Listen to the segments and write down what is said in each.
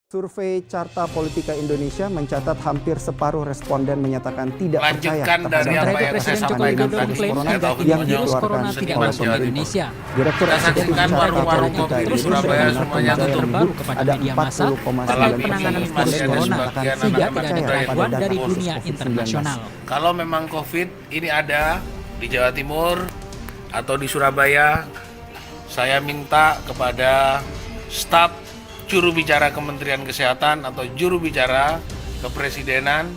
Survei Carta Politika Indonesia mencatat hampir separuh responden menyatakan tidak percaya dari apa yang Presiden saya Joko Widodo sampaikan mengklaim tadi, yang virus dikeluarkan corona tidak oleh masuk ke Indonesia. Direktur Kita Eksekutif saksikan Carta warung-warung Politika kopi di Indonesia Surabaya Renata semuanya Tonjaya tutup. menyebut ada 40,9% penanganan virus masih ada corona sebagian tidak anak-anak percaya muda pada yang data dari kasus dunia COVID-19. internasional. Kalau memang COVID ini ada di Jawa Timur atau di Surabaya, saya minta kepada staf juru bicara Kementerian Kesehatan atau juru bicara Kepresidenan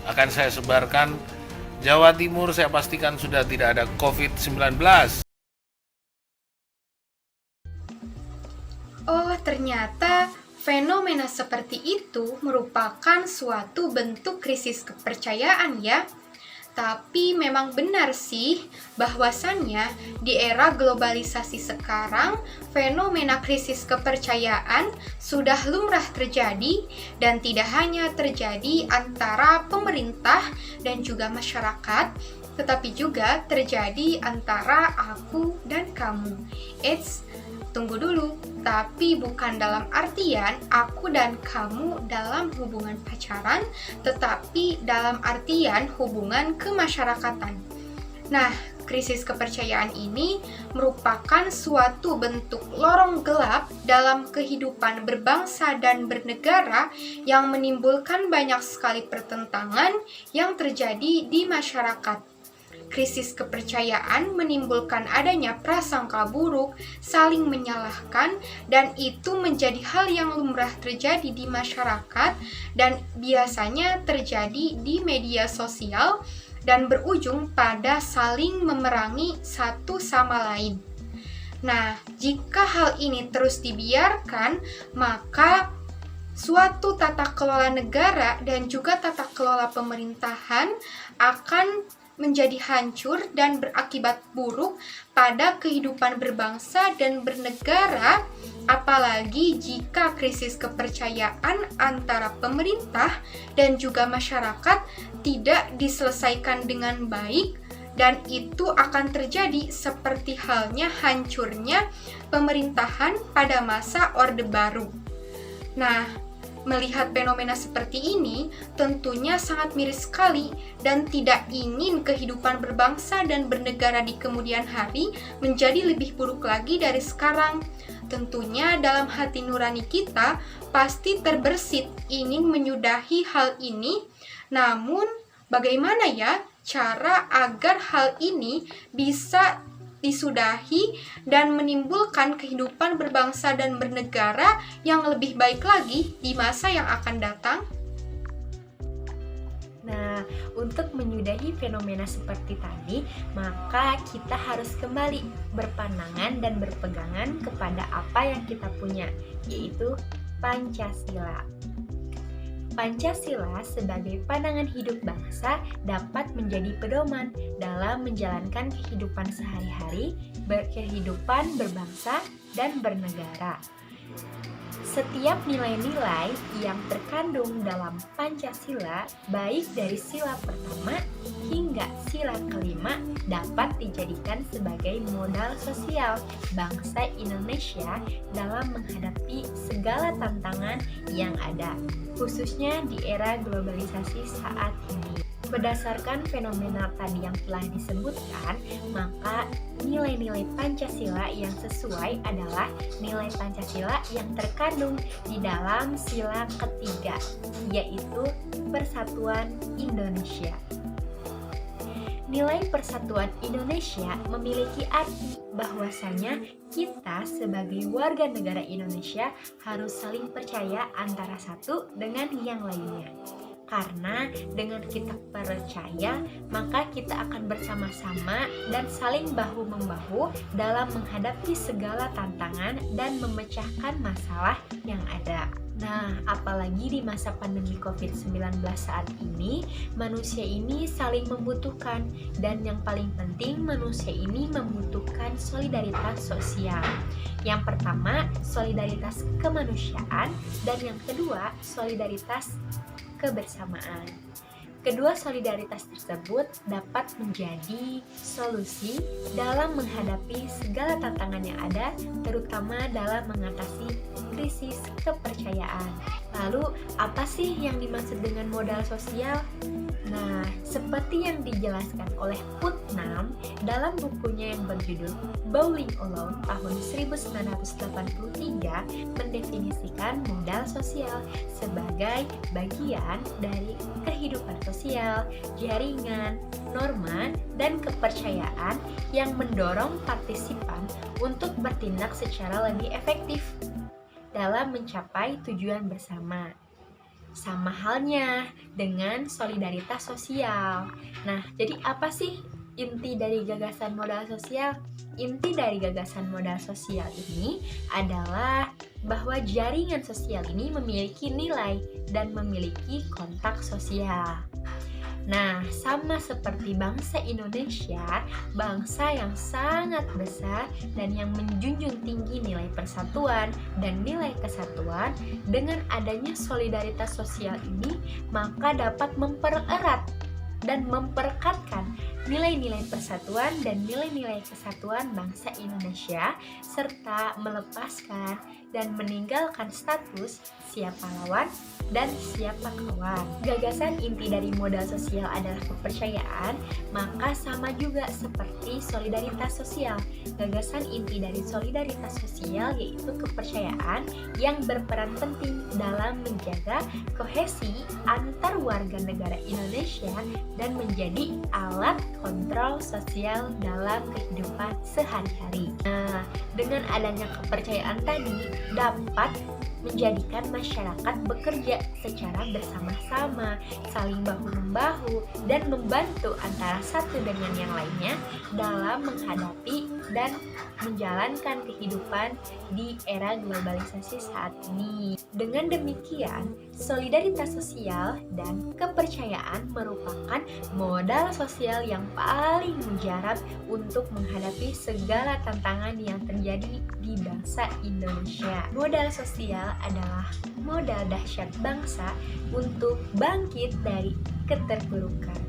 akan saya sebarkan. Jawa Timur saya pastikan sudah tidak ada COVID-19. Oh, ternyata fenomena seperti itu merupakan suatu bentuk krisis kepercayaan ya. Tapi memang benar sih bahwasannya di era globalisasi sekarang fenomena krisis kepercayaan sudah lumrah terjadi dan tidak hanya terjadi antara pemerintah dan juga masyarakat, tetapi juga terjadi antara aku dan kamu. Tunggu dulu, tapi bukan dalam artian aku dan kamu dalam hubungan pacaran, tetapi dalam artian hubungan kemasyarakatan. Nah, krisis kepercayaan ini merupakan suatu bentuk lorong gelap dalam kehidupan berbangsa dan bernegara yang menimbulkan banyak sekali pertentangan yang terjadi di masyarakat. Krisis kepercayaan menimbulkan adanya prasangka buruk, saling menyalahkan, dan itu menjadi hal yang lumrah terjadi di masyarakat dan biasanya terjadi di media sosial dan berujung pada saling memerangi satu sama lain. Nah, jika hal ini terus dibiarkan, maka suatu tata kelola negara dan juga tata kelola pemerintahan akan menjadi hancur dan berakibat buruk pada kehidupan berbangsa dan bernegara, apalagi jika krisis kepercayaan antara pemerintah dan juga masyarakat tidak diselesaikan dengan baik, dan itu akan terjadi seperti halnya hancurnya pemerintahan pada masa Orde Baru. Nah, melihat fenomena seperti ini tentunya sangat miris sekali dan tidak ingin kehidupan berbangsa dan bernegara di kemudian hari menjadi lebih buruk lagi dari sekarang. Tentunya dalam hati nurani kita pasti terbersit ingin menyudahi hal ini. Namun bagaimana ya cara agar hal ini bisa disudahi dan menimbulkan kehidupan berbangsa dan bernegara yang lebih baik lagi di masa yang akan datang? Nah, untuk menyudahi fenomena seperti tadi, maka kita harus kembali berpandangan dan berpegangan kepada apa yang kita punya, yaitu Pancasila. Pancasila sebagai pandangan hidup bangsa dapat menjadi pedoman dalam menjalankan kehidupan sehari-hari, kehidupan berbangsa dan bernegara. Setiap nilai-nilai yang terkandung dalam Pancasila, baik dari sila pertama hingga sila kelima, dapat dijadikan sebagai modal sosial bangsa Indonesia dalam menghadapi segala tantangan yang ada, khususnya di era globalisasi saat ini. Berdasarkan fenomena tadi yang telah disebutkan, maka nilai-nilai Pancasila yang sesuai adalah nilai Pancasila yang terkandung di dalam sila ketiga, yaitu Persatuan Indonesia. Nilai Persatuan Indonesia memiliki arti bahwasanya kita sebagai warga negara Indonesia harus saling percaya antara satu dengan yang lainnya. Karena dengan kita percaya, maka kita akan bersama-sama dan saling bahu-membahu dalam menghadapi segala tantangan dan memecahkan masalah yang ada. Nah, apalagi di masa pandemi COVID-19 saat ini, manusia ini saling membutuhkan, dan yang paling penting manusia ini membutuhkan solidaritas sosial. Yang pertama, solidaritas kemanusiaan, dan yang kedua, solidaritas kebersamaan. Kedua solidaritas tersebut dapat menjadi solusi dalam menghadapi segala tantangan yang ada, terutama dalam mengatasi krisis kepercayaan. Lalu, apa sih yang dimaksud dengan modal sosial? Nah, seperti yang dijelaskan oleh Putnam dalam bukunya yang berjudul Bowling Alone tahun 1983 mendefinisikan modal sosial sebagai bagian dari kehidupan sosial, jaringan, norma, dan kepercayaan yang mendorong partisipan untuk bertindak secara lebih efektif dalam mencapai tujuan bersama. Sama halnya dengan solidaritas sosial. Nah, jadi apa sih inti dari gagasan modal sosial? Inti dari gagasan modal sosial ini adalah bahwa jaringan sosial ini memiliki nilai dan memiliki kontak sosial. Nah, sama seperti bangsa Indonesia, bangsa yang sangat besar dan yang menjunjung tinggi nilai persatuan dan nilai kesatuan, dengan adanya solidaritas sosial ini, maka dapat mempererat dan memperekatkan nilai-nilai persatuan dan nilai-nilai kesatuan bangsa Indonesia, serta melepaskan dan meninggalkan status siapa lawan dan siapa kawan. Gagasan inti dari modal sosial adalah kepercayaan, maka sama juga seperti solidaritas sosial. Gagasan inti dari solidaritas sosial yaitu kepercayaan yang berperan penting dalam menjaga kohesi antar warga negara Indonesia dan menjadi alat kontrol sosial dalam kehidupan sehari-hari. Nah, dengan adanya kepercayaan tadi dapat menjadikan masyarakat bekerja secara bersama-sama, saling bahu-membahu, dan membantu antara satu dengan yang lainnya dalam menghadapi dan menjalankan kehidupan di era globalisasi saat ini. Dengan demikian, solidaritas sosial dan kepercayaan merupakan modal sosial yang paling mujarab untuk menghadapi segala tantangan yang terjadi di bangsa Indonesia. Modal sosial adalah modal dahsyat bangsa untuk bangkit dari keterpurukan.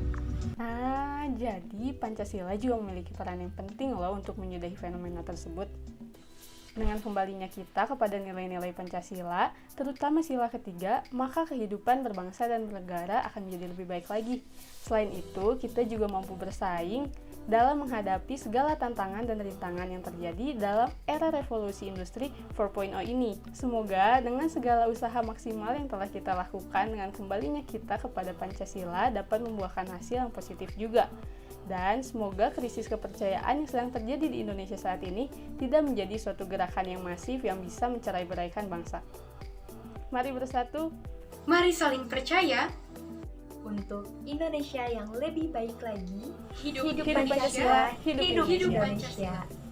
Nah, jadi Pancasila juga memiliki peran yang penting loh untuk menyudahi fenomena tersebut. Dengan kembalinya kita kepada nilai-nilai Pancasila, terutama sila ketiga, maka kehidupan berbangsa dan bernegara akan menjadi lebih baik lagi. Selain itu, kita juga mampu bersaing dalam menghadapi segala tantangan dan rintangan yang terjadi dalam era revolusi industri 4.0 ini. Semoga dengan segala usaha maksimal yang telah kita lakukan dengan kembalinya kita kepada Pancasila dapat membuahkan hasil yang positif juga. Dan semoga krisis kepercayaan yang sedang terjadi di Indonesia saat ini tidak menjadi suatu gerakan yang masif yang bisa mencerai-beraikan bangsa. Mari bersatu, Mari saling percaya. Untuk Indonesia yang lebih baik lagi, Hidup hidup Pancasila, hidup hidup Indonesia. Pancasila.